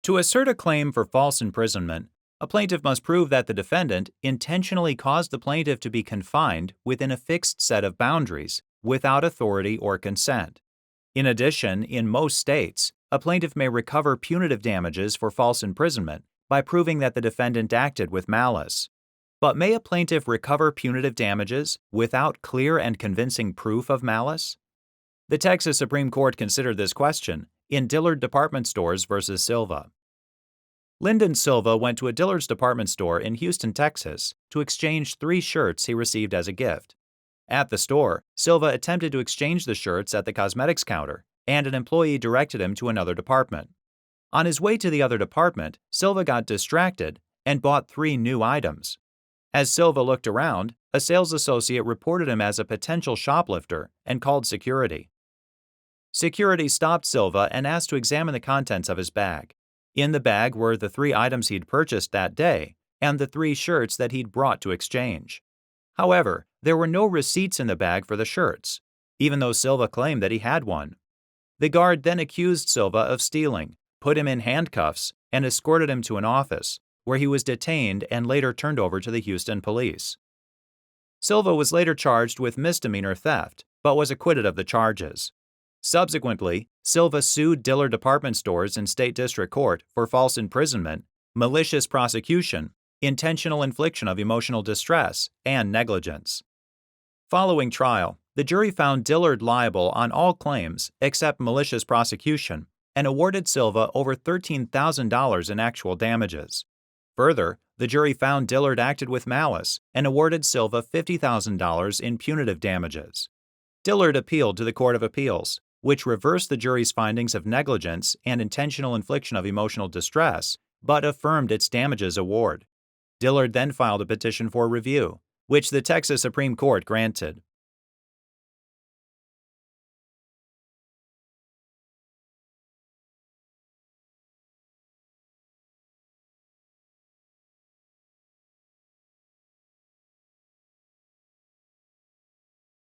To assert a claim for false imprisonment, a plaintiff must prove that the defendant intentionally caused the plaintiff to be confined within a fixed set of boundaries, without authority or consent. In addition, in most states, a plaintiff may recover punitive damages for false imprisonment by proving that the defendant acted with malice. But may a plaintiff recover punitive damages without clear and convincing proof of malice? The Texas Supreme Court considered this question in Dillard Department Stores v. Silva. Lyndon Silva went to a Dillard's department store in Houston, Texas, to exchange 3 shirts he received as a gift. At the store, Silva attempted to exchange the shirts at the cosmetics counter, and an employee directed him to another department. On his way to the other department, Silva got distracted and bought 3 new items. As Silva looked around, a sales associate reported him as a potential shoplifter and called security. Security stopped Silva and asked to examine the contents of his bag. In the bag were the 3 items he'd purchased that day and the 3 shirts that he'd brought to exchange. However, there were no receipts in the bag for the shirts, even though Silva claimed that he had one. The guard then accused Silva of stealing, put him in handcuffs, and escorted him to an office, where he was detained and later turned over to the Houston police. Silva was later charged with misdemeanor theft, but was acquitted of the charges. Subsequently, Silva sued Dillard Department Stores in State District Court for false imprisonment, malicious prosecution, intentional infliction of emotional distress, and negligence. Following trial, the jury found Dillard liable on all claims except malicious prosecution and awarded Silva over $13,000 in actual damages. Further, the jury found Dillard acted with malice and awarded Silva $50,000 in punitive damages. Dillard appealed to the Court of Appeals, which reversed the jury's findings of negligence and intentional infliction of emotional distress, but affirmed its damages award. Dillard then filed a petition for review, which the Texas Supreme Court granted.